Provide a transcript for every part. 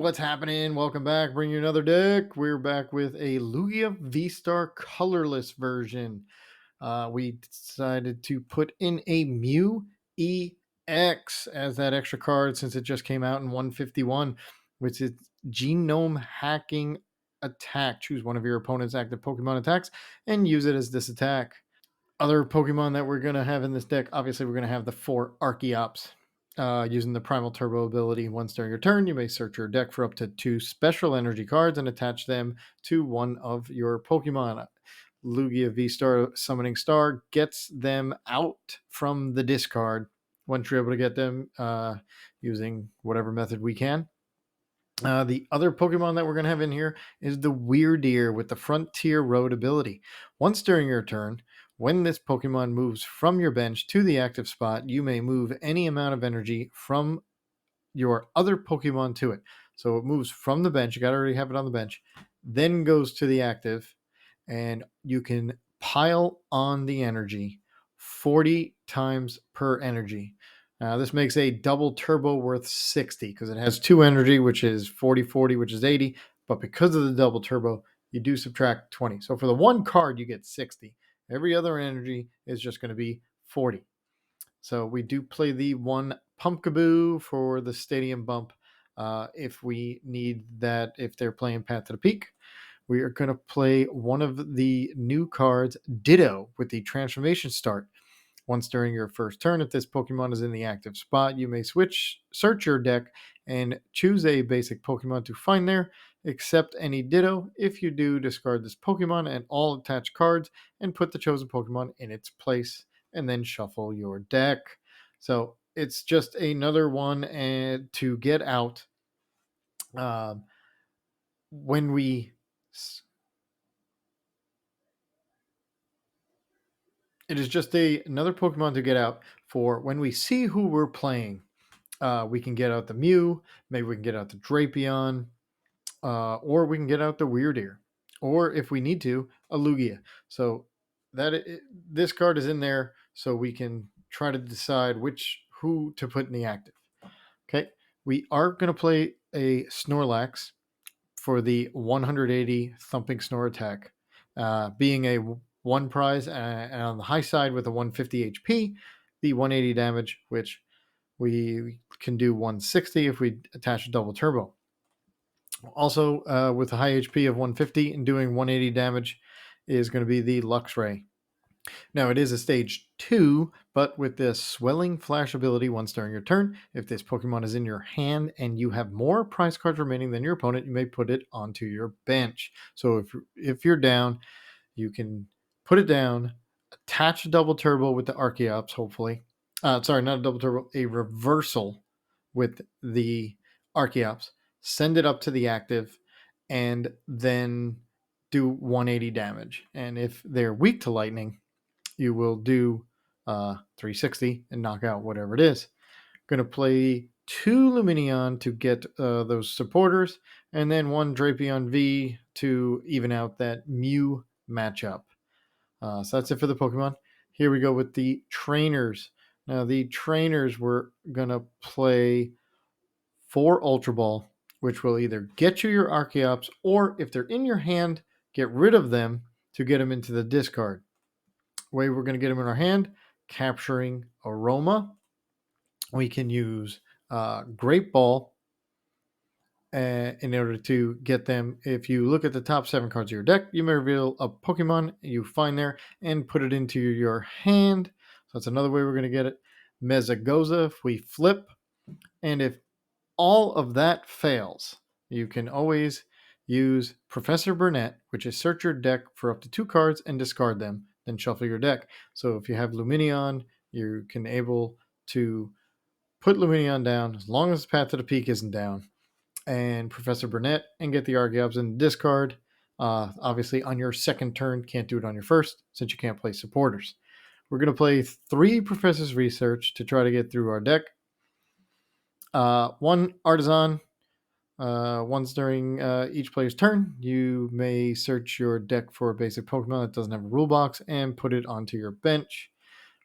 what's happening? Welcome back. Bring you another deck. We're back with a Lugia VSTAR colorless version. We decided to put in a Mew EX as that extra card since it just came out in 151, which is genome hacking attack. Choose one of your opponent's active Pokemon attacks and use it as this attack. Other Pokemon that we're going to have in this deck, obviously we're going to have the 4 Archeops. Using the Primal Turbo ability, once during your turn, you may search your deck for up to 2 special energy cards and attach them to one of your Pokemon. Lugia VSTAR Summoning Star gets them out from the discard once you're able to get them using whatever method we can. The other Pokemon that we're going to have in here is the Weirdeer with the Frontier Road ability. Once during your turn, when this Pokemon moves from your bench to the active spot, you may move any amount of energy from your other Pokemon to it. So it moves from the bench, you got to already have it on the bench, then goes to the active, and you can pile on the energy 40 times per energy. This makes a double turbo worth 60 because it has 2 energy, which is 40, 40, which is 80. But because of the double turbo, you do subtract 20. So for the one card, you get 60. Every other energy is just going to be 40. So we do play the 1 Pumpkaboo for the stadium bump if we need that, if they're playing Path to the Peak. We are going to play one of the new cards, Ditto, with the transformation start. Once during your first turn, if this Pokemon is in the active spot, you may search your deck and choose a basic Pokemon to find there, except any Ditto. If you do, discard this Pokemon and all attached cards and put the chosen Pokemon in its place, and then shuffle your deck. So it's just another one to get out when we... It is just another Pokemon to get out for when we see who we're playing. We can get out the Mew, maybe we can get out the Drapion, or we can get out the Weirdeer, or if we need to, a Lugia. So this card is in there so we can try to decide who to put in the active. Okay, we are going to play a Snorlax for the 180 thumping snore attack, being a 1 prize, and on the high side with a 150 HP, the 180 damage, which we can do 160 if we attach a double turbo. Also, with a high HP of 150 and doing 180 damage is going to be the Luxray. Now, it is a stage 2, but with this Swelling Flash ability once during your turn, if this Pokemon is in your hand and you have more prize cards remaining than your opponent, you may put it onto your bench. So if you're down, you can put it down, attach a double turbo with the Archeops, hopefully. Sorry, not a double turbo, a reversal with the Archeops, send it up to the active, and then do 180 damage. And if they're weak to lightning, you will do 360 and knock out whatever it is. Going to play 2 Lumineon to get those supporters, and then 1 Drapion V to even out that Mew matchup. So that's it for the Pokemon. Here we go with the trainers. Now, the trainers, we're going to play 4 Ultra Ball, which will either get you your Archeops, or if they're in your hand, get rid of them to get them into the discard. Way we're going to get them in our hand, capturing Aroma. We can use Great Ball in order to get them. If you look at the top 7 cards of your deck, you may reveal a Pokemon you find there and put it into your hand. So that's another way we're going to get it. Mezagoza, if we flip. And if all of that fails, you can always use Professor Burnett, which is search your deck for up to 2 cards and discard them, then shuffle your deck. So if you have Lumineon, you can able to put Lumineon down as long as Path to the Peak isn't down, and Professor Burnett, and get the Archeops in the discard. Obviously, on your second turn, can't do it on your first since you can't play supporters. We're going to play 3 Professor's Research to try to get through our deck. 1 Artisan. Once during each player's turn, you may search your deck for a basic Pokemon that doesn't have a rule box and put it onto your bench.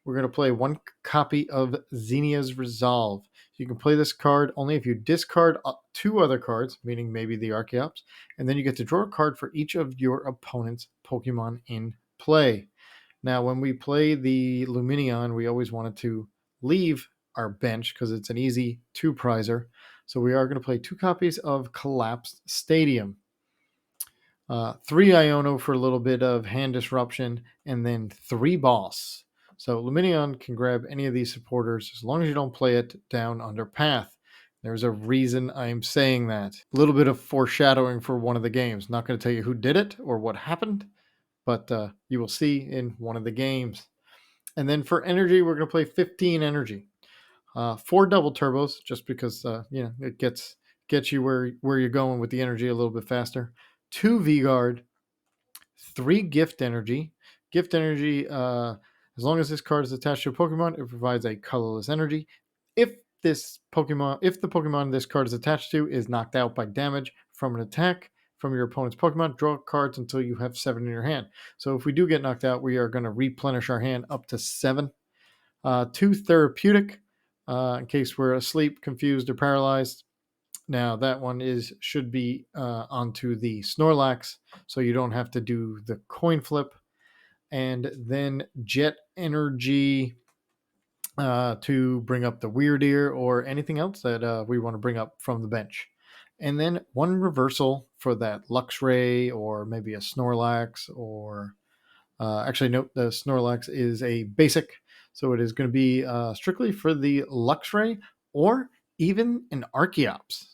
we're going to play 1 copy of Xenia's Resolve. You can play this card only if you discard 2 other cards, meaning maybe the Archeops, and then you get to draw a card for each of your opponent's Pokemon in play. Now, when we play the Lumineon, we always wanted to leave our bench because it's an easy 2-prizer. So we are going to play 2 copies of Collapsed Stadium. 3 Iono for a little bit of hand disruption, and then 3 Boss. So Lumineon can grab any of these supporters as long as you don't play it down under Path. There's a reason I'm saying that. A little bit of foreshadowing for one of the games. Not going to tell you who did it or what happened, but you will see in one of the games. And then for energy, we're going to play 15 energy. 4 double turbos, just because it gets you where you're going with the energy a little bit faster. 2 V-Guard, 3 gift energy. Gift energy, as long as this card is attached to a Pokemon, it provides a colorless energy. If the Pokemon this card is attached to is knocked out by damage from an attack from your opponent's Pokemon, draw cards until you have 7 in your hand. So if we do get knocked out, we are going to replenish our hand up to 7. 2 therapeutic, in case we're asleep, confused, or paralyzed. Now that one should be onto the Snorlax, so you don't have to do the coin flip. And then Jet Energy to bring up the Weirdeer or anything else that we want to bring up from the bench. And then 1 reversal for that Luxray or maybe a Snorlax or... actually, note the Snorlax is a basic, so it is going to be strictly for the Luxray or even an Archeops.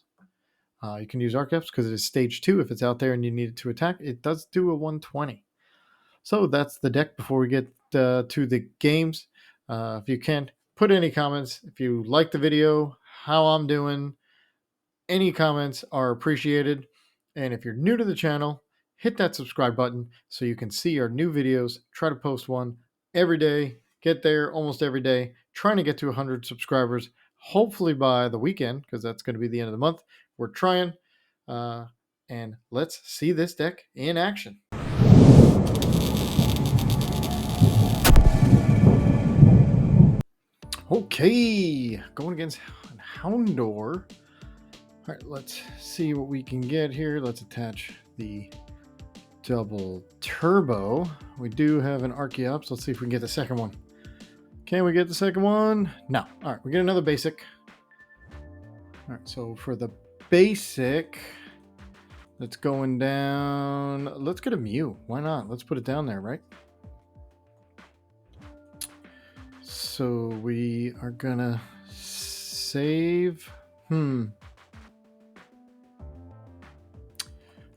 You can use Archeops because it is stage 2 if it's out there and you need it to attack. It does do a 120. So that's the deck before we get to the games. If you can, put any comments. If you like the video, how I'm doing, any comments are appreciated. And if you're new to the channel, hit that subscribe button so you can see our new videos. Try to post one every day. Get there almost every day. Trying to get to 100 subscribers, hopefully by the weekend, because that's going to be the end of the month. We're trying. And let's see this deck in action. Okay, going against Houndour. All right, let's see what we can get here. Let's attach the double turbo. We do have an Archeops. Let's see if we can get the second one. Can we get the second one? No. All right, we get another basic. All right, so for the basic, that's going down. Let's get a Mew. Why not? Let's put it down there, right? So we are gonna save. We're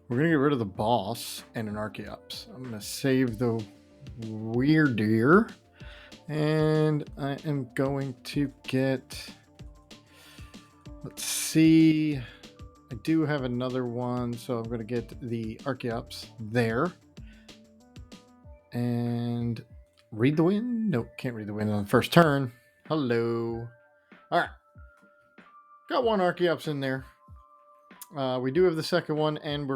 gonna get rid of the boss and an Archeops. I'm gonna save the Weirdeer, and I am going to get. Let's see. I do have another one, so I'm gonna get the Archeops there, and read the wind. Nope, can't read the wind on the first turn. Hello. All right, got 1 Archeops in there. We do have the second one, and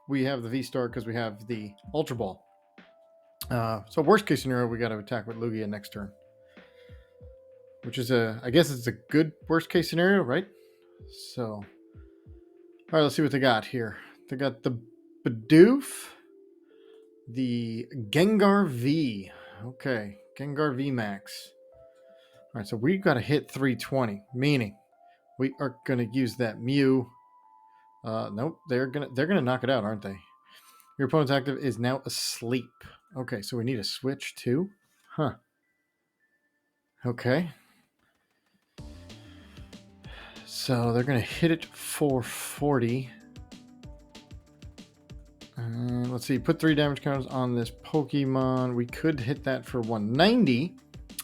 we have the V-Star because we have the Ultra Ball. So worst case scenario, we got to attack with Lugia next turn, which is I guess it's a good worst case scenario, right? So, all right, let's see what they got here. They got the Bidoof, the Gengar V. Okay, Gengar V Max. All right, so we've got to hit 320, meaning we are going to use that Mew. Nope, they're gonna knock it out, aren't they? Your opponent's active is now asleep. Okay, so we need a switch too? Huh. Okay. So they're gonna hit it for 40. Let's see, put 3 damage counters on this Pokemon. We could hit that for 190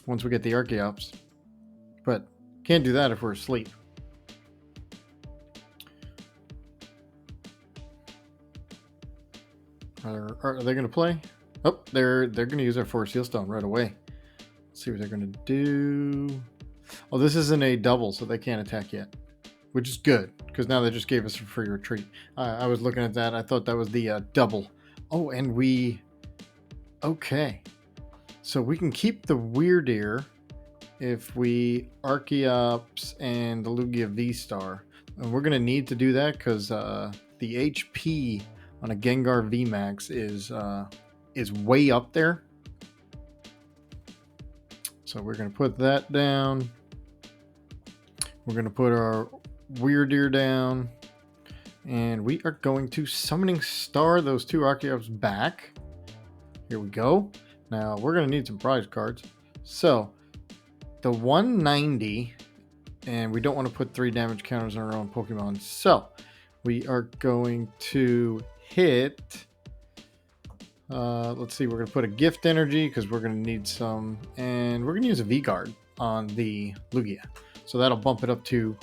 once we get the Archeops, but can't do that if we're asleep. Are they going to play? Oh, they're going to use their Force Seal Stone right away. Let's see what they're going to do. Oh, this isn't a double, so they can't attack yet, which is good because now they just gave us a free retreat. I was looking at that. I thought that was the double. Oh, and we... Okay. So we can keep the Weirdeer if we Archeops and the Lugia VSTAR. And we're going to need to do that because the HP on a Gengar VMAX is way up there. So we're going to put that down. We're going to put our Weirdeer down. And we are going to Summoning Star those two Archeops back. Here we go. Now we're going to need some prize cards. So the 190, and we don't want to put 3 damage counters on our own Pokemon. So we are going to hit, let's see, we're going to put a gift energy because we're going to need some, and we're going to use a V-Guard on the Lugia. So that'll bump it up to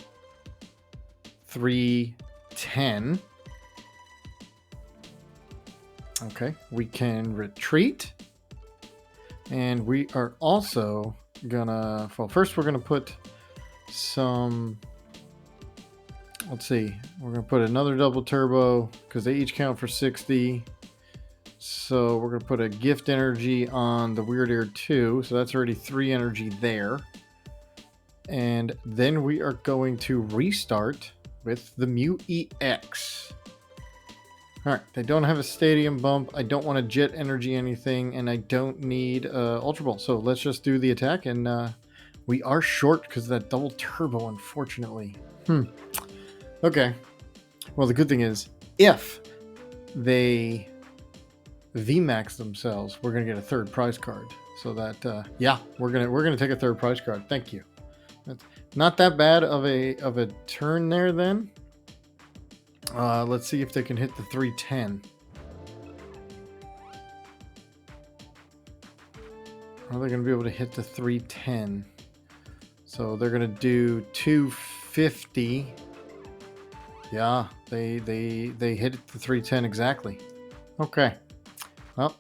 310. Okay, we can retreat. And we are also gonna, well, first we're gonna put some, let's see, we're gonna put another double turbo because they each count for 60. So we're gonna put a gift energy on the Weirdeer 2, so that's already 3 energy there. And then we are going to restart with the Mew EX. Alright, they don't have a stadium bump, I don't want to jet energy anything, and I don't need Ultra Ball. So let's just do the attack, and we are short because of that double turbo, unfortunately. Okay. Well, the good thing is, if they VMAX themselves, we're going to get a 3rd prize card. So that, yeah, we're gonna take a 3rd prize card. Thank you. That's not that bad of a turn there then. Let's see if they can hit the 310. Are they going to be able to hit the 310? So they're going to do 250. Yeah, they hit the 310 exactly. Okay. Well,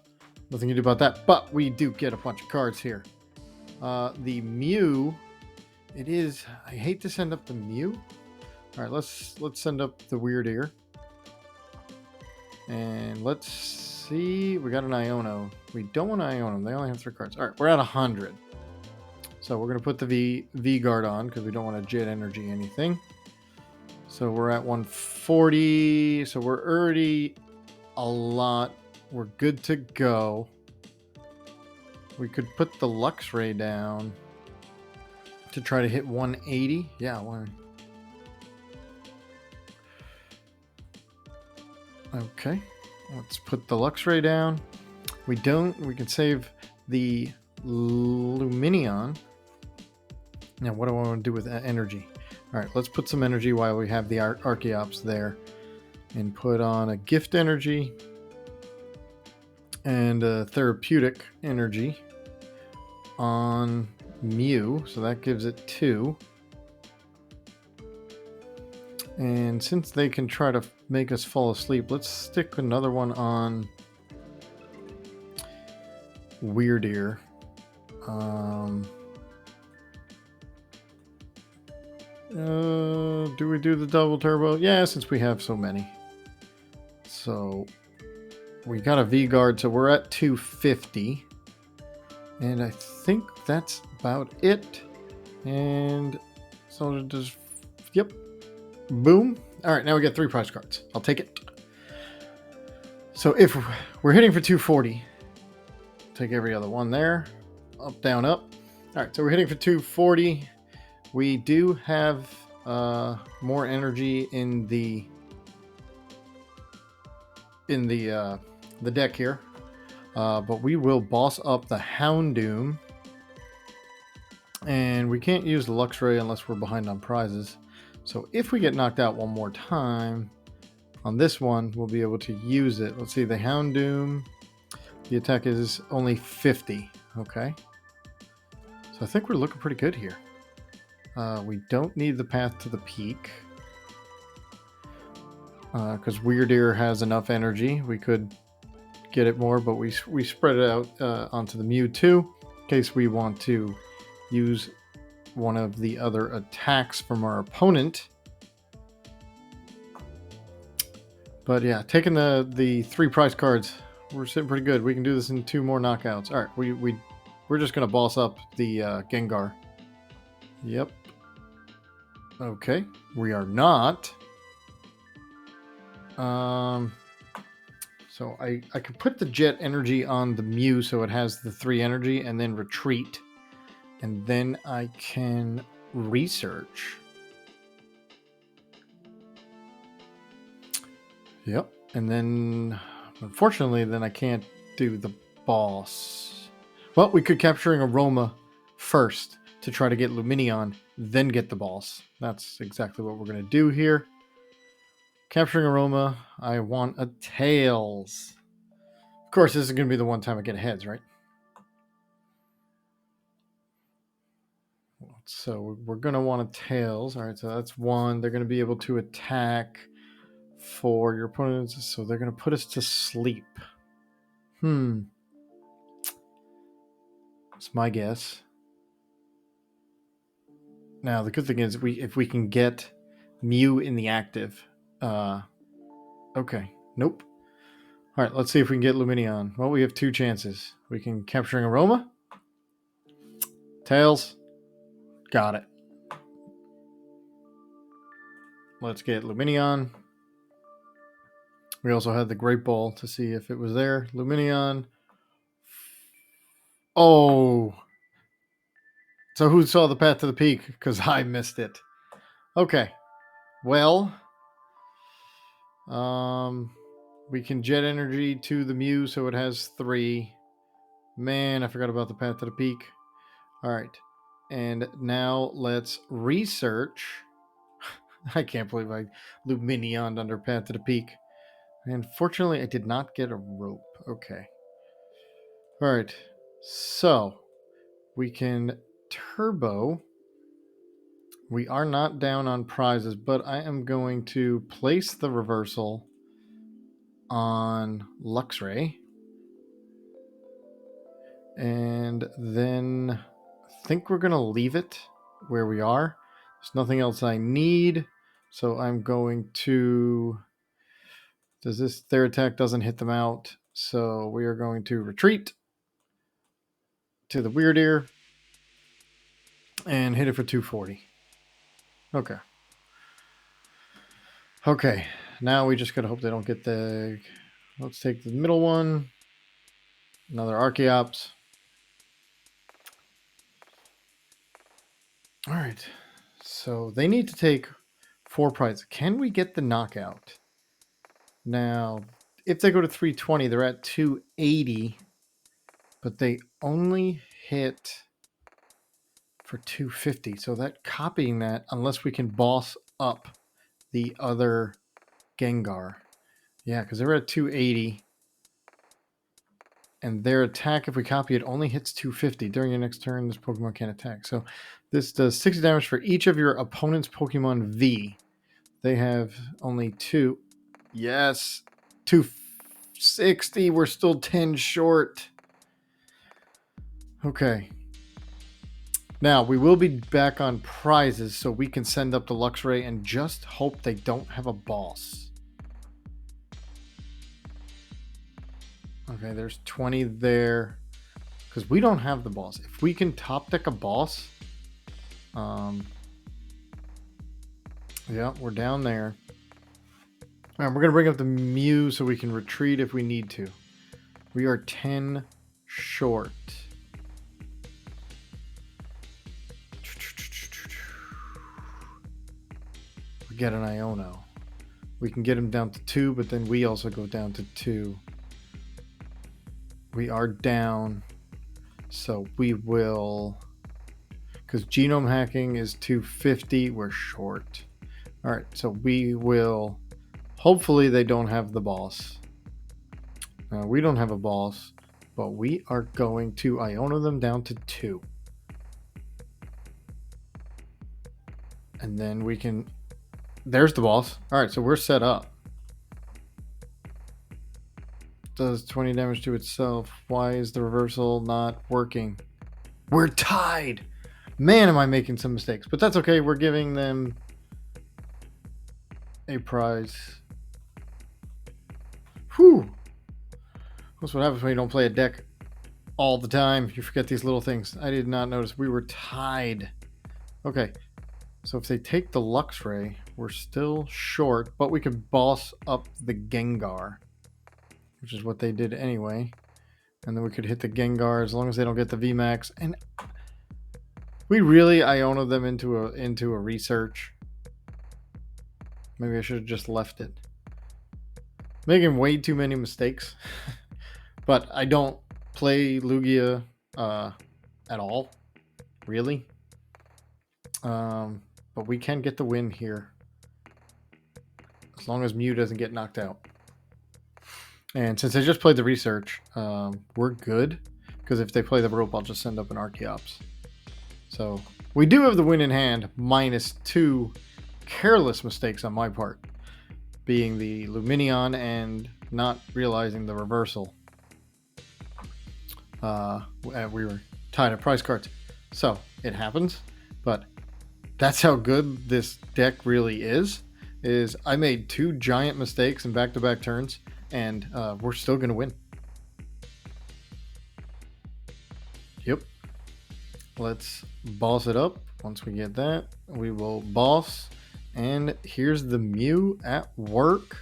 nothing you do about that. But we do get a bunch of cards here. The Mew. It is. I hate to send up the Mew. All right, let's send up the Weirdeer. And let's see. We got an Iono. We don't want an Iono. They only have 3 cards. All right, we're at 100. So we're going to put the V-Guard on because we don't want to jet energy anything. So we're at 140. So we're already a lot. We're good to go. We could put the Luxray down to try to hit 180. Yeah, okay, let's put the Luxray down. We can save the Lumineon. Now, what do I want to do with that energy? All right, let's put some energy while we have the Archeops there and put on a gift energy and a therapeutic energy on Mew. So that gives it 2. And since they can try to make us fall asleep, let's stick another one on Weirdeer. Do we do the double turbo? Yeah, since we have so many. So we got a V-Guard, so we're at 250. And I think that's about it. And so just, yep. Boom. All right, now we get 3 prize cards. I'll take it. So if we're hitting for 240, take every other one there. Up, down, up. All right, so we're hitting for 240. We do have more energy in the deck here, but we will boss up the Houndoom, and we can't use the Luxray unless we're behind on prizes. So if we get knocked out one more time on this one, we'll be able to use it. Let's see, the Houndoom, the attack is only 50. Okay. So I think we're looking pretty good here. We don't need the path to the peak because Weirdeer has enough energy. We could get it more, but we spread it out onto the Mew too, in case we want to use one of the other attacks from our opponent. But yeah, taking the 3 prize cards, we're sitting pretty good. We can do this in 2 more knockouts. All right, we we're just going to boss up the Gengar. Yep. Okay. We are not. So I could put the jet energy on the Mew so it has the 3 energy and then retreat. And then I can research. Yep. And then, unfortunately, then I can't do the boss. Well, we could capturing Aroma first to try to get Lumineon, then get the boss. That's exactly what we're going to do here. Capturing Aroma, I want a Tails. Of course, this is going to be the one time I get heads, right? So we're going to want a Tails. All right, so that's 1. They're going to be able to attack for your opponents, so they're going to put us to sleep. That's my guess. Now, the good thing is if we can get Mew in the active. Okay. Nope. All right, let's see if we can get Lumineon. Well, we have 2 chances. We can capturing Aroma. Tails. Got it. Let's get Lumineon. We also had the Great Ball to see if it was there. Lumineon. Oh. So who saw the path to the peak? Because I missed it. Okay. Well, we can jet energy to the Mew so it has 3. Man, I forgot about the path to the peak. All right. And now let's research. I can't believe I Lumineon under path to the peak. And fortunately, I did not get a rope. Okay. All right. So we can turbo. We are not down on prizes, but I am going to place the reversal on Luxray. And then I think we're going to leave it where we are. There's nothing else I need. So I'm going to... Their attack doesn't hit them out. So we are going to retreat to the Weird Ear and hit it for 240. Okay. Okay. Now we just got to hope they don't get the... Let's take the middle one. Another Archeops. All right. So they need to take 4 prizes. Can we get the knockout? Now, if they go to 320, they're at 280. But they only hit for 250. So that copying that, unless we can boss up the other Gengar. Yeah, because they're at 280. And their attack, if we copy it, only hits 250. During your next turn, this Pokemon can't attack. So this does 60 damage for each of your opponent's Pokemon V. They have only 2. Yes. 260. We're still 10 short. Okay. Now, we will be back on prizes, so we can send up the Luxray and just hope they don't have a boss. Okay, there's 20 there. Because we don't have the boss. If we can top deck a boss... yeah, we're down there. All right, we're going to bring up the Mew so we can retreat if we need to. We are 10 short. We get an Iono. We can get him down to 2, but then we also go down to 2. We are down. So we will... Because genome hacking is 250, we're short. All right, so we will... Hopefully they don't have the boss. We don't have a boss, but we are going to Iono them down to 2. And then we can... There's the boss. All right, so we're set up. Does 20 damage to itself. Why is the reversal not working? We're tied! Man, am I making some mistakes. But that's okay. We're giving them a prize. Whew. That's what happens when you don't play a deck all the time. You forget these little things. I did not notice we were tied. Okay, so if they take the Luxray, we're still short, but we could boss up the Gengar, which is what they did anyway. And then we could hit the Gengar as long as they don't get the VMAX. And we really Iono them into a research. Maybe I should have just left it. Making way too many mistakes. But I don't play Lugia at all, really. But we can get the win here. As long as Mew doesn't get knocked out. And since I just played the research, we're good. Because if they play the rope, I'll just send up an Archeops. So we do have the win in hand, minus 2 careless mistakes on my part. Being the Lumineon and not realizing the reversal. We were tied at prize cards. So it happens. But that's how good this deck really is I made 2 giant mistakes in back-to-back turns, and we're still going to win. Yep. Let's boss it up. Once we get that, we will boss. And here's the Mew at work.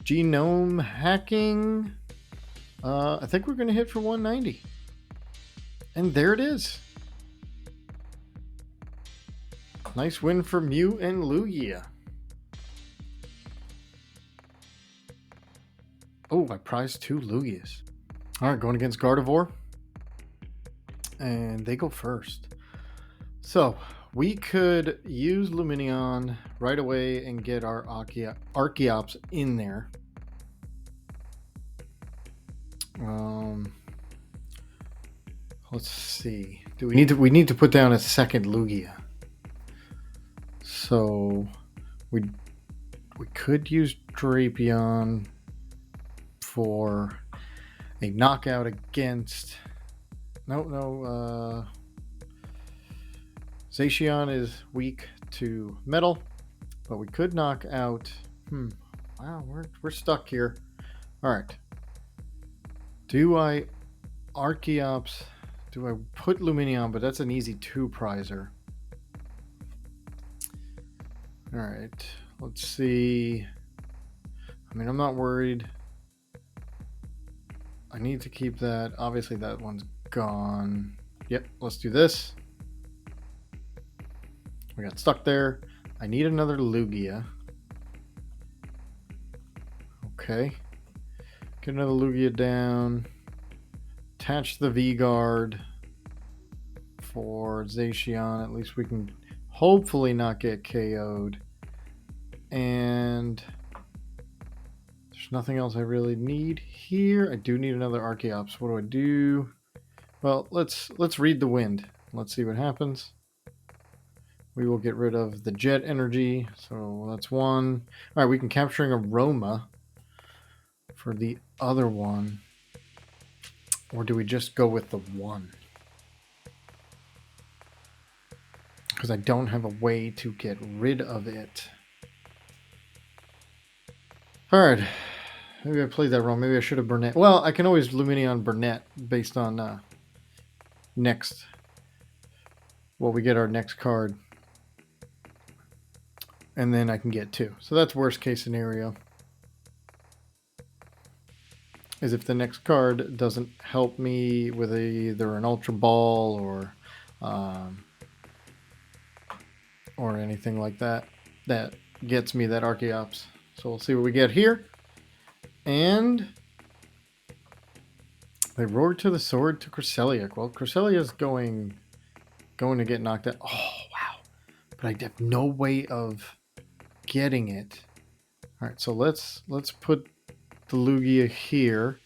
Genome hacking. I think we're going to hit for 190. And there it is. Nice win for Mew and Lugia. Oh, I prized 2 Lugias. All right, going against Gardevoir. And they go first. So we could use Lumineon right away and get our Archeops in there. Let's see. We need to put down a second Lugia. So we could use Drapion for a knockout against. No. Zacian is weak to metal, but we could knock out. Wow, we're stuck here. All right. Do I Archeops? Do I put Lumineon? But that's an easy 2-prizer. All right, let's see. I mean, I'm not worried. I need to keep that. Obviously, that one's gone. Yep, let's do this. We got stuck there. I need another Lugia. Okay. Get another Lugia down. Attach the V-Guard for Zacian. At least we can hopefully not get KO'd. And there's nothing else I really need here. I do need another Archeops. What do I do? Well, let's read the wind. Let's see what happens. We will get rid of the jet energy. So that's 1. All right, we can capturing Aroma for the other one. Or do we just go with the 1? Because I don't have a way to get rid of it. Alright. Maybe I played that wrong. Maybe I should have Burnett. Well, I can always Lumineon Burnett based on next. Well, we get our next card. And then I can get 2. So that's worst case scenario. Is if the next card doesn't help me with either an Ultra Ball or anything like that, that gets me that Archeops. So we'll see what we get here. And they roared to the sword to Cresselia. Well, Cresselia's going to get knocked out. Oh, wow. But I have no way of getting it. All right, so let's put the Lugia here.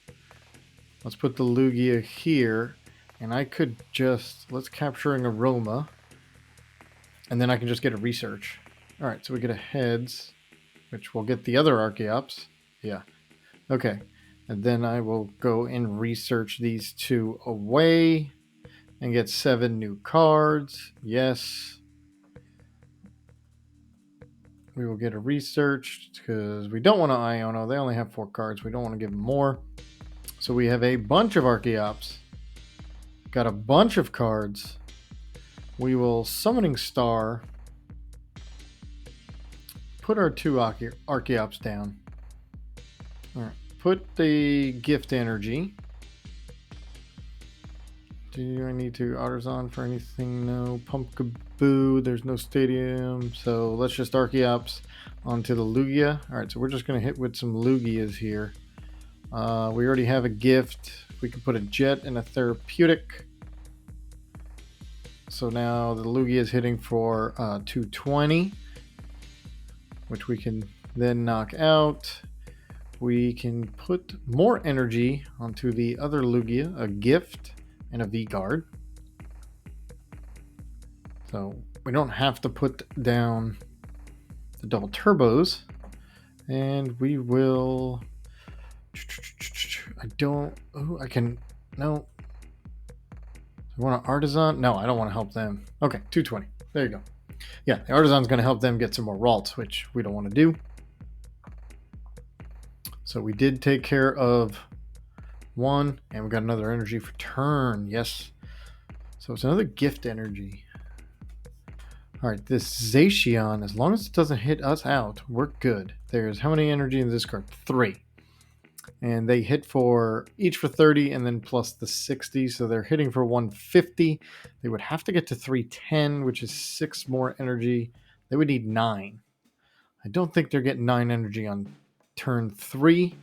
Let's put the Lugia here. And I could just, let's capturing Aroma. And then I can just get a research. All right, so we get a heads, which will get the other Archeops. Yeah. Okay. And then I will go and research these 2 away and get 7 new cards. Yes. We will get a research because we don't want to Iono. They only have 4 cards. We don't want to give them more. So we have a bunch of Archeops. Got a bunch of cards. We will Summoning Star. Put our 2 Archeops down. All right. Put the Gift Energy. Do I need to Artisan for anything? No. Pumpkaboo. There's no Stadium. So let's just Archeops onto the Lugia. All right, so we're just going to hit with some Lugias here. We already have a gift. We can put a Jet and a Therapeutic. So now the Lugia is hitting for 220, which we can then knock out. We can put more energy onto the other Lugia, a gift and a V-Guard. So we don't have to put down the double turbos. And we will... I can... No. I want an Artisan? No, I don't want to help them. Okay, 220. There you go. Yeah, the Artisan's going to help them get some more Ralts, which we don't want to do. So we did take care of 1, and we got another energy for turn. Yes. So it's another gift energy. All right, this Zacian, as long as it doesn't hit us out, we're good. There's how many energy in this card? 3. And they hit for each for 30 and then plus the 60. So they're hitting for 150. They would have to get to 310, which is 6 more energy. They would need 9. I don't think they're getting 9 energy on turn 3.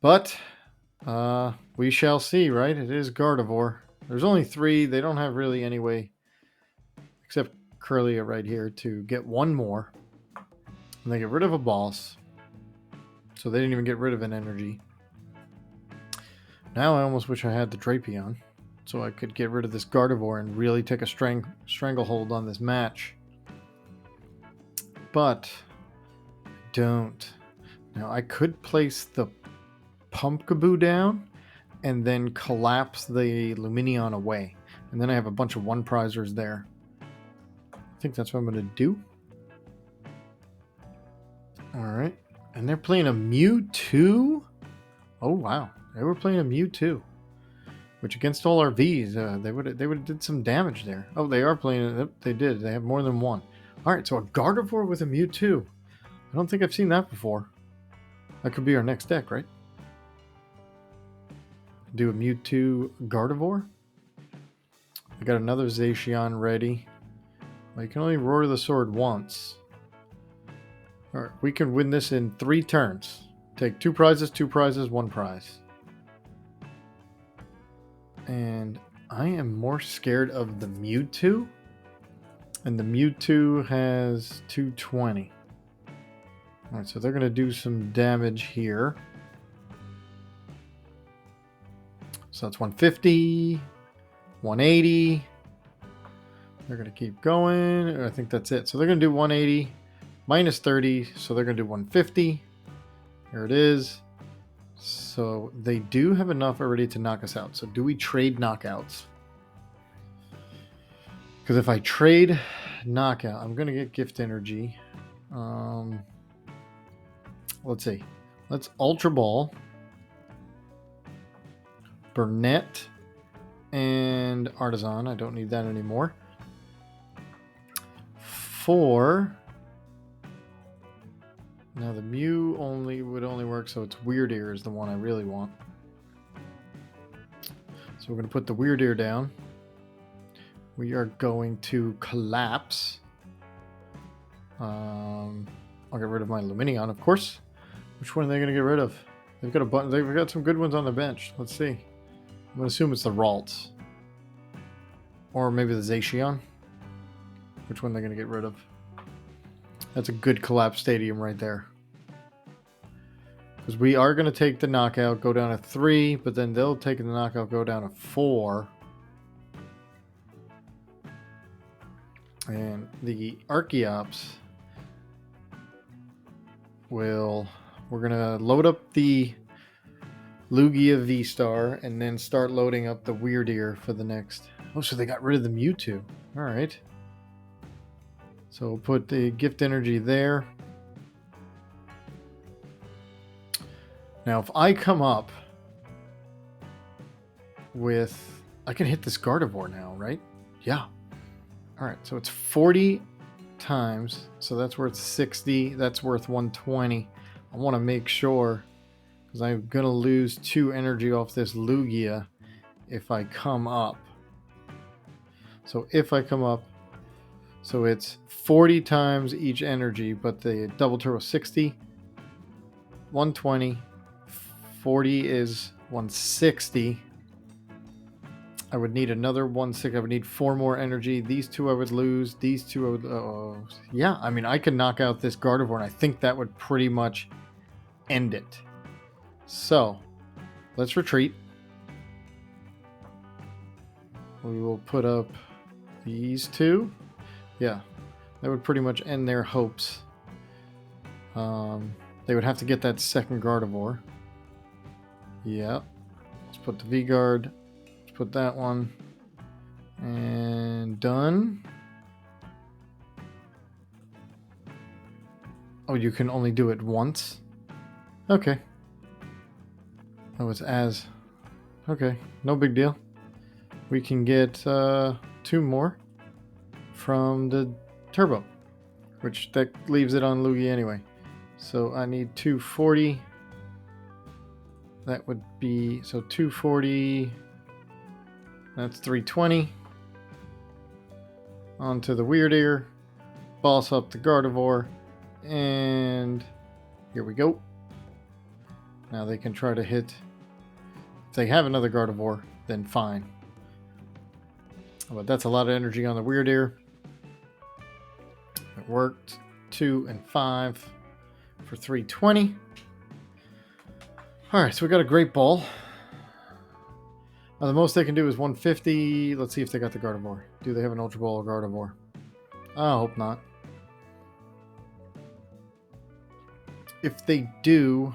But we shall see, right? It is Gardevoir. There's only 3. They don't have really any way, except Curlia right here, to get 1 more. And they get rid of a boss. So they didn't even get rid of an energy. Now I almost wish I had the Drapion, so I could get rid of this Gardevoir and really take a stranglehold on this match. But don't. Now I could place the Pumpkaboo down and then collapse the Lumineon away. And then I have a bunch of 1-prizers there. I think that's what I'm going to do. Alright. And they're playing a Mewtwo? Oh, wow. They were playing a Mewtwo. Which against all our Vs, they would have did some damage there. Oh, they are playing it. They did. They have more than 1. Alright, so a Gardevoir with a Mewtwo. I don't think I've seen that before. That could be our next deck, right? Do a Mewtwo Gardevoir. I got another Zacian ready. Well, you can only roar the sword once. Alright, we can win this in 3 turns. Take 2 prizes, 2 prizes, 1 prize. And I am more scared of the Mewtwo. And the Mewtwo has 220. Alright, so they're going to do some damage here. So that's 150, 180. They're going to keep going. I think that's it. So they're going to do 180 minus 30. So they're going to do 150. Here it is. So they do have enough already to knock us out. So do we trade knockouts? Because if I trade knockout, I'm going to get gift energy. Let's see. Let's Ultra Ball. Burnett and Artisan. I don't need that anymore. 4. Now the Mew would only work, so it's Weird Ear is the one I really want. So we're going to put the Weird Ear down. We are going to collapse. I'll get rid of my Lumineon, of course. Which one are they going to get rid of? They've got a bunch. They've got some good ones on the bench. Let's see. I'm going to assume it's the Ralts. Or maybe the Zacian. Which one they're going to get rid of? That's a good collapse stadium right there. Because we are going to take the knockout, go down to 3, but then they'll take the knockout, go down to 4. And the Archeops we're going to load up the Lugia VSTAR and then start loading up the Weird Ear for the next. Oh, so they got rid of the Mewtwo. All right. So we'll put the gift energy there. Now, if I come up with... I can hit this Gardevoir now, right? Yeah. All right, so it's 40 times. So that's worth 60. That's worth 120. I want to make sure, because I'm going to lose 2 energy off this Lugia if I come up. So if I come up, so it's 40 times each energy, but the double turbo 60, 120, 40 is 160. I would need another 160. I would need 4 more energy. These 2 I would lose. These 2 I would... yeah, I mean, I could knock out this Gardevoir, and I think that would pretty much end it. So, let's retreat. We will put up these 2. Yeah, that would pretty much end their hopes. They would have to get that second Gardevoir. Yeah. Let's put the V-Guard. Put that one, and done. Oh, you can only do it once? Okay. Oh, it's as... okay, no big deal. We can get 2 more from the turbo, which that leaves it on Lugia anyway. So I need 240. That would be... so 240... that's 320. Onto the Weird Ear. Boss up the Gardevoir. And here we go. Now they can try to hit. If they have another Gardevoir, then fine. But that's a lot of energy on the Weird Ear. It worked. 2 and 5 for 320. Alright, so we got a Great Ball. The most they can do is 150. Let's see if they got the Gardevoir. Do they have an Ultra Ball or Gardevoir? I hope not. If they do,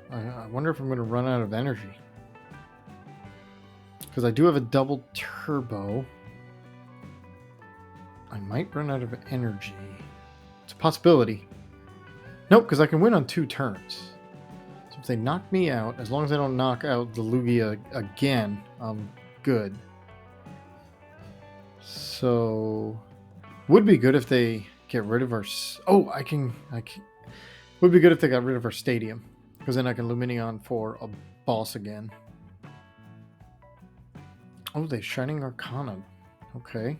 I wonder if I'm going to run out of energy. Because I do have a double turbo. I might run out of energy. It's a possibility. Nope, because I can win on 2 turns. If they knock me out, as long as I don't knock out the Lugia again, I'm good. So, would be good if they get rid of our... oh, I can... would be good if they got rid of our stadium, because then I can Lumineon for a boss again. Oh, they Shining Arcana. Okay.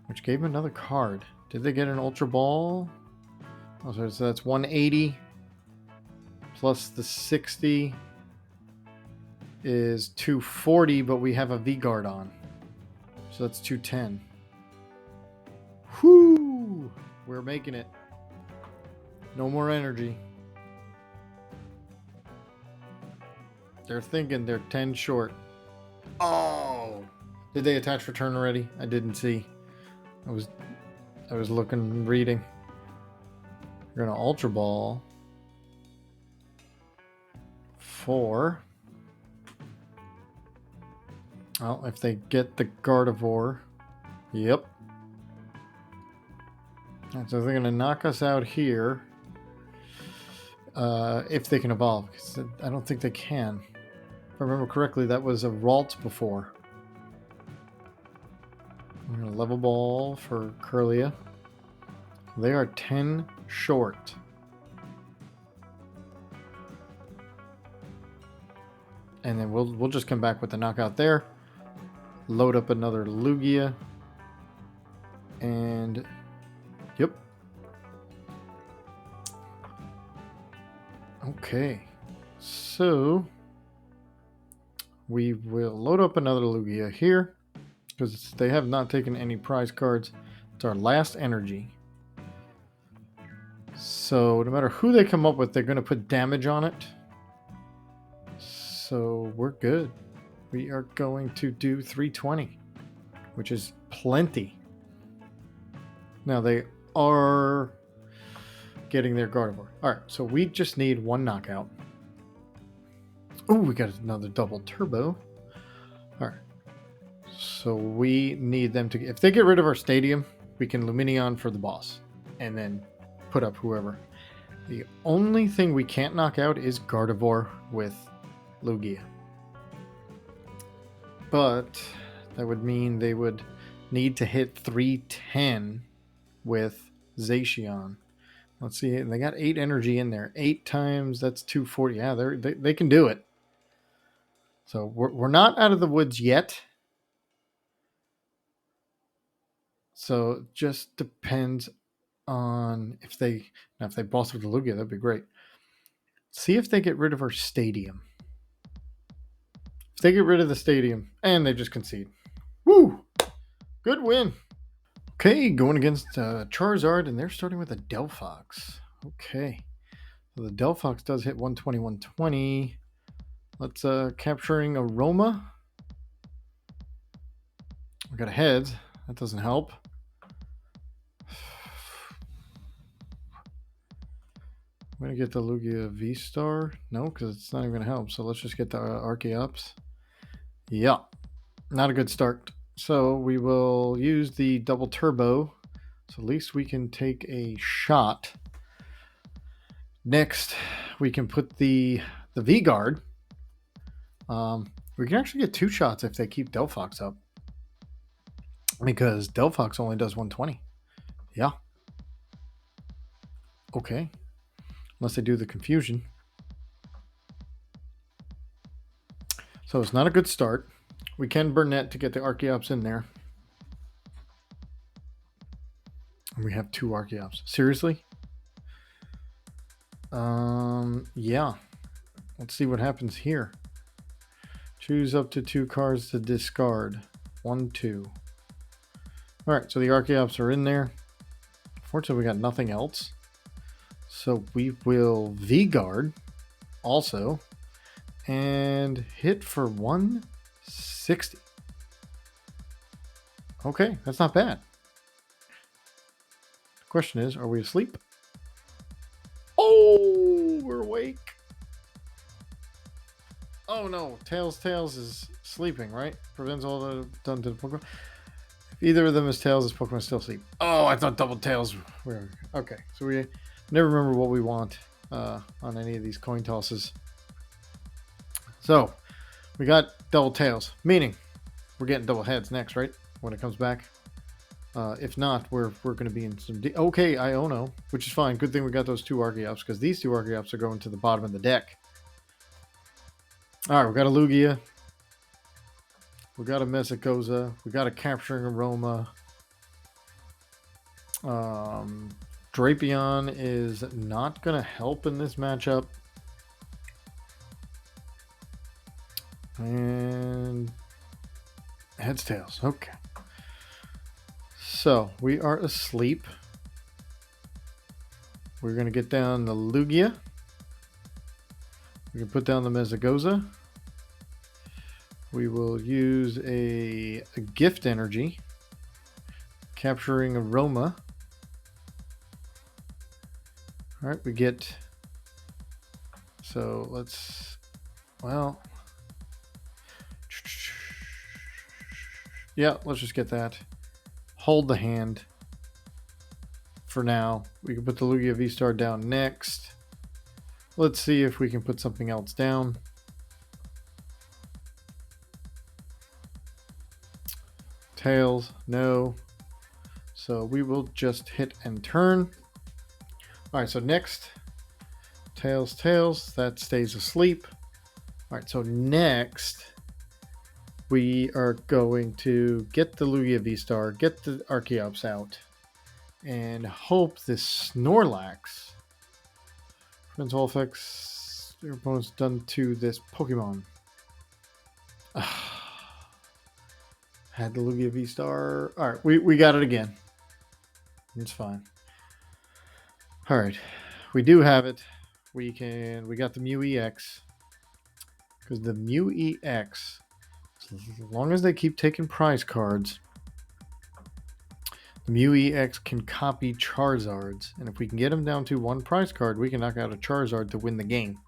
Which gave them another card. Did they get an Ultra Ball? Oh, so that's 180. Plus the 60 is 240, but we have a V-Guard on. So that's 210. Whoo! We're making it. No more energy. They're thinking they're 10 short. Oh! Did they attach return already? I didn't see. I was looking, reading. We're gonna Ultra Ball. 4. Well, if they get the Gardevoir. Yep. And so they're going to knock us out here. If they can evolve. 'Cause I don't think they can. If I remember correctly, that was a Ralt before. I'm going to level ball for Curlia. They are 10 short. And then we'll just come back with the knockout there. Load up another Lugia. And yep. Okay. So we will load up another Lugia here, because they have not taken any prize cards. It's our last energy. So no matter who they come up with, they're going to put damage on it. So we're good. We are going to do 320, which is plenty. Now they are getting their Gardevoir. Alright, so we just need 1 knockout. Oh, we got another double turbo. Alright. So we need them to... if they get rid of our stadium, we can Lumineon for the boss. And then put up whoever. The only thing we can't knock out is Gardevoir with Lugia. But that would mean they would need to hit 310 with Zacian. Let's see. They got 8 energy in there. 8 times, that's 240. Yeah, they can do it. So we're not out of the woods yet. So it just depends on if they boss with the Lugia, that'd be great. See if they get rid of our stadium. If they get rid of the stadium and they just concede. Woo! Good win. Okay, going against Charizard, and they're starting with a Delphox. Okay. So the Delphox does hit 120, 120. Let's capturing Aroma. We got a heads. That doesn't help. I'm going to get the Lugia VSTAR. No, because it's not even going to help. So let's just get the Archeops. Yeah, not a good start. So we will use the double turbo. So at least we can take a shot. Next, we can put the V-Guard. We can actually get 2 shots if they keep Delphox up. Because Delphox only does 120. Yeah. Okay. Unless they do the confusion. So it's not a good start. We can burn that to get the Archeops in there. And we have 2 Archeops. Seriously? Yeah. Let's see what happens here. Choose up to 2 cards to discard. 1, 2. Alright, so the Archeops are in there. Fortunately, we got nothing else. So we will V-Guard also. And hit for 160. Okay, that's not bad. The question is, are we asleep? Oh, we're awake. Oh no, Tails is sleeping, right? Prevents all the done to the Pokemon. If either of them is Tails, this Pokemon still asleep. Oh, I thought double Tails were... Okay, so we never remember what we want on any of these coin tosses. So, we got double Tails, meaning we're getting double heads next, right? When it comes back. If not, we're going to be in some... Okay, Iono, which is fine. Good thing we got those 2 Archeops, because these 2 Archeops are going to the bottom of the deck. Alright, we got a Lugia. We got a Mesagoza. We got a Capturing Aroma. Drapion is not going to help in this matchup. And heads, tails. Okay. So we are asleep. We're going to get down the Lugia. We can put down the Mesagoza. We will use a gift energy. Capturing Aroma. All right, we get... So let's... Well... Yeah, let's just get that. Hold the hand. For now. We can put the Lugia VSTAR down next. Let's see if we can put something else down. Tails, no. So we will just hit and turn. Alright, so next. Tails, that stays asleep. Alright, so next we are going to get the Lugia VSTAR, get the Archeops out, and hope this Snorlax prevents all effects your opponent's done to this Pokemon. Had the Lugia VSTAR. Alright, we got it again. It's fine. Alright. We do have it. We got the Mew EX. Because the Mew EX, as long as they keep taking prize cards, the Mew EX can copy Charizards. And if we can get them down to 1 prize card, we can knock out a Charizard to win the game.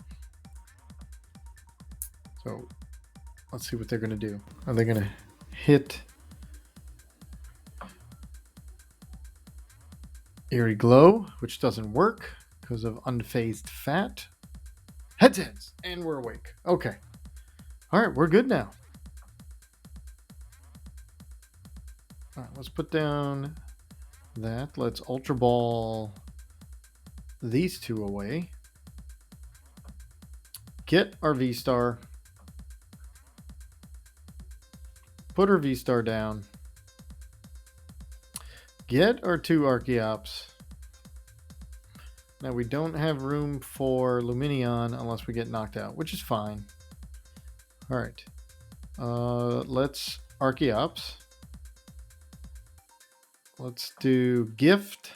So, let's see what they're going to do. Are they going to hit Eerie Glow, which doesn't work because of unfazed fat. Heads, and we're awake. Okay. All right, we're good now. All right, let's put down that. Let's Ultra Ball these two away. Get our V-Star. Put our V-Star down. Get our two Archeops. Now we don't have room for Lumineon unless we get knocked out, which is fine. All right. Let's Archeops. Let's do Gift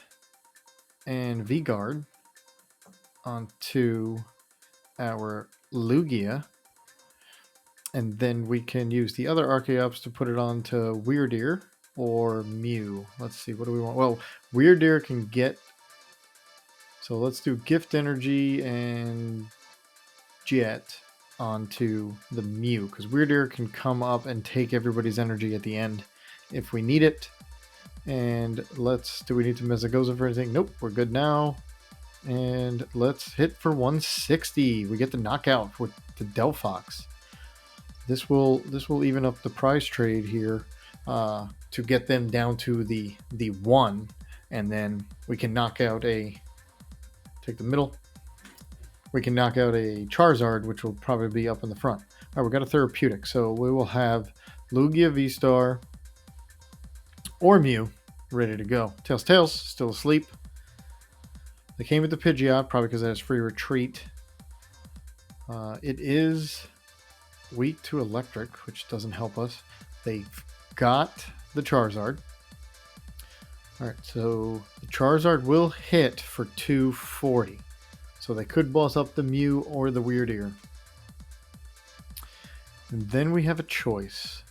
and V-Guard onto our Lugia. And then we can use the other Archeops to put it onto Weirdeer or Mew. Let's see, what do we want? Well, Weirdeer can get... So let's do Gift Energy and Jet onto the Mew, because Weirdeer can come up and take everybody's energy at the end if we need it. And do we need to Mesagoza for anything? Nope, we're good now. And let's hit for 160. We get the knockout with the Delphox. This will even up the prize trade here to get them down to the 1, and then we can knock out take the middle. We can knock out a Charizard, which will probably be up in the front. All right, we got a therapeutic, so we will have Lugia VSTAR or Mew ready to go. Tails still asleep. They came with the Pidgeot, probably because it has free retreat. It is weak to electric, which doesn't help us. They've got the Charizard. All right, so the Charizard will hit for 240. So they could boss up the Mew or the Weirdeer. And then we have a choice.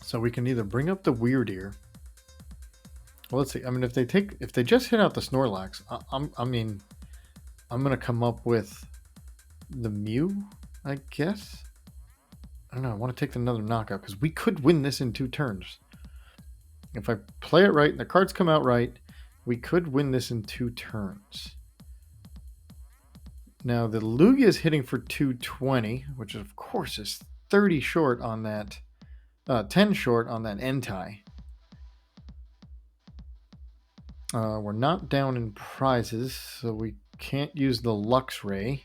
So we can either bring up the Weirdeer. Well, let's see. I mean, if they just hit out the Snorlax, I'm gonna come up with the Mew, I guess. I don't know. I want to take another knockout because we could win this in 2 turns. If I play it right and the cards come out right, we could win this in 2 turns. Now the Lugia is hitting for 220, which of course is 30 short on that, 10 short on that Entei. We're not down in prizes, so we can't use the Luxray.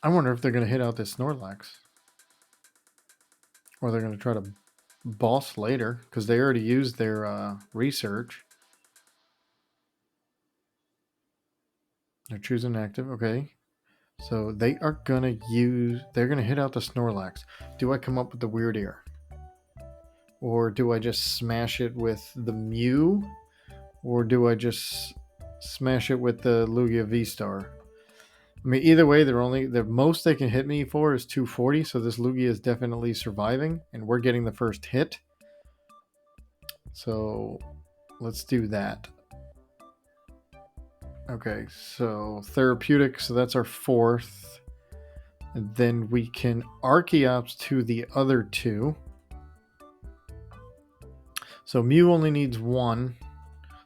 I wonder if they're going to hit out this Snorlax. Or they're going to try to boss later, because they already used their research. They're choosing active, okay. So they are going to they're going to hit out the Snorlax. Do I come up with the Weirdeer? Or do I just smash it with the Mew? Or do I just smash it with the Lugia VSTAR? I mean, either way, the most they can hit me for is 240, so this Lugia is definitely surviving, and we're getting the first hit. So let's do that. Okay, so therapeutic, so that's our 4th. And then we can Archeops to the other 2. So Mew only needs 1,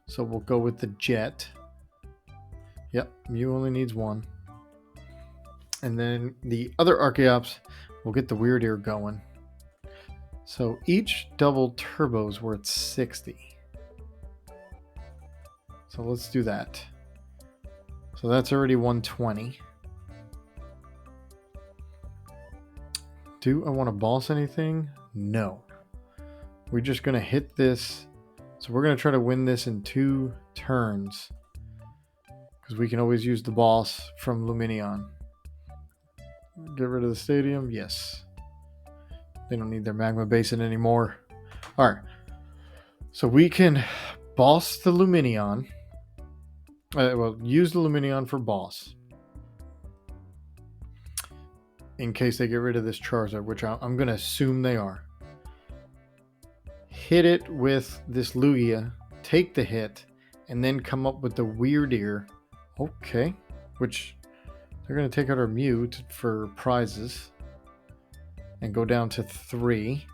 so we'll go with the Jet. Yep, Mew only needs 1. And then the other Archeops will get the Weirdeer going. So each double turbo is worth 60. So let's do that. So that's already 120. Do I want to boss anything? No. We're just going to hit this. So we're going to try to win this in 2 turns. Because we can always use the boss from Lumineon. Get rid of the stadium? Yes. They don't need their magma basin anymore. Alright. So we can boss the Lumineon. Use the Lumineon for boss. In case they get rid of this Charizard, which I'm going to assume they are. Hit it with this Lugia. Take the hit. And then come up with the Weirdeer. Okay. Which... They're going to take out our Mew for prizes. and go down to 3.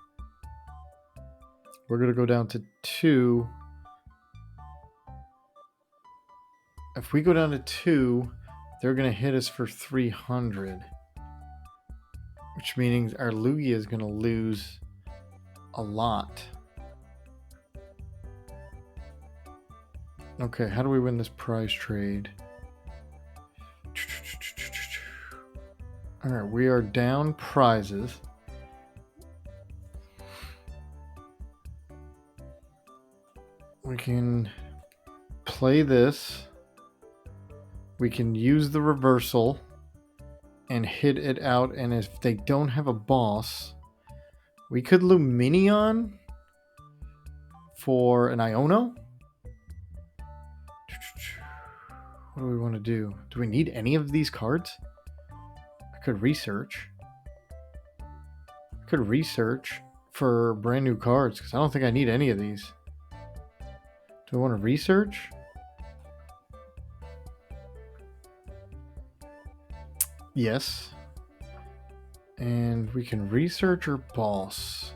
We're going to go down to 2. If we go down to 2, they're going to hit us for 300. Which means our Lugia is going to lose a lot. Okay, how do we win this prize trade? Alright, we are down prizes. We can play this. We can use the reversal and hit it out, and if they don't have a boss, we could Lumineon for an Iono. What do we want to do? Do we need any of these cards? I could research. For brand new cards because I don't think I need any of these. Do I want to research? Yes. And we can research or boss.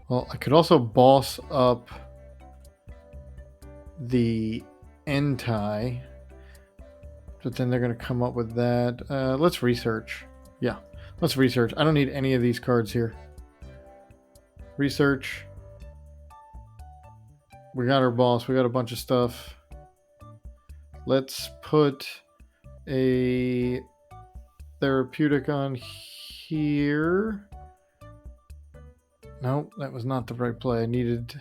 Well, I could also boss up the Entei, but then they're going to come up with that. Let's research. Yeah, let's research. I don't need any of these cards here. Research. We got our boss. We got a bunch of stuff. Let's put a therapeutic on here. No, that was not the right play. I needed...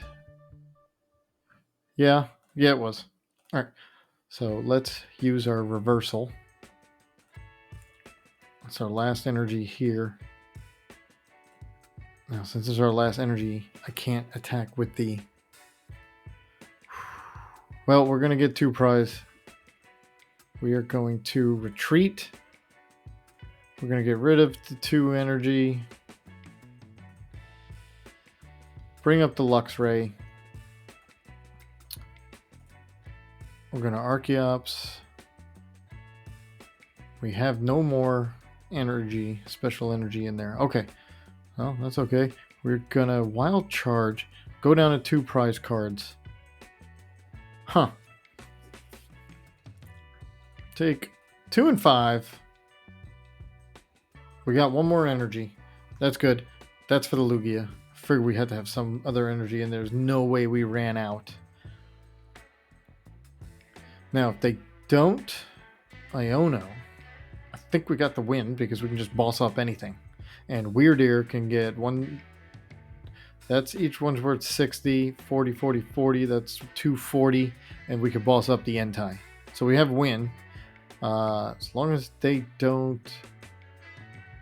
Yeah, it was. All right, so let's use our reversal. That's our last energy here. Now, since this is our last energy, I can't attack with the... Well, we're going to get 2 prize. We are going to retreat. We're going to get rid of the 2 energy. Bring up the Luxray. We're going to Archeops. We have no more energy, special energy in there. Okay. Well, that's okay. We're going to Wild Charge. Go down to 2 prize cards. Huh. Take 2 and 5. We got 1 more energy. That's good. That's for the Lugia. I figured we had to have some other energy, and there's no way we ran out. Now, if they don't Iono, I think we got the win because we can just boss up anything. And Weird Ear can get 1. That's each one's worth 60, 40, 40, 40. That's 240. And we could boss up the Entei. So we have win. As long as they don't...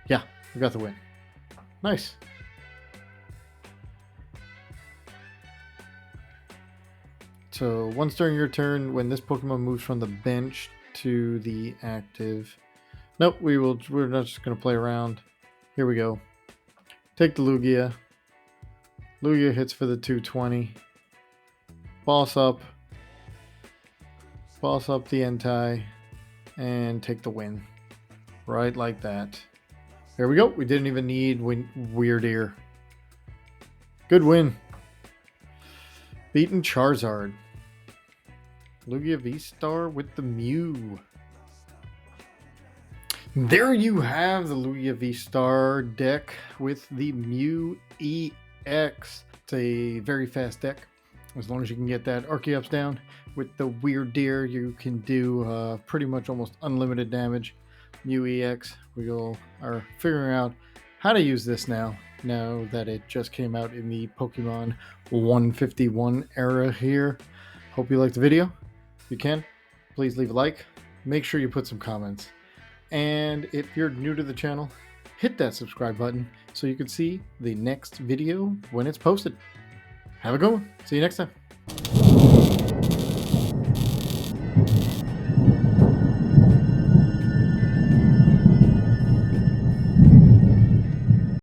Yeah, we got the win. Nice. So once during your turn, when this Pokemon moves from the bench to the active... Nope, we're not just going to play around. Here we go. Take the Lugia. Lugia hits for the 220. Boss up the Entei. And take the win. Right like that. There we go. We didn't even need Weird Ear. Good win. Beaten Charizard. Lugia VSTAR with the Mew. There you have the Lugia VSTAR deck with the Mew EX. It's a very fast deck. As long as you can get that Archeops down with the Weird Ear, you can do pretty much almost unlimited damage. Mew EX. We all are figuring out how to use this now that it just came out in the Pokemon 151 era here. Hope you liked the video. If you can, please leave a like. Make sure you put some comments. And if you're new to the channel, hit that subscribe button so you can see the next video when it's posted. Have a good one. See you next time.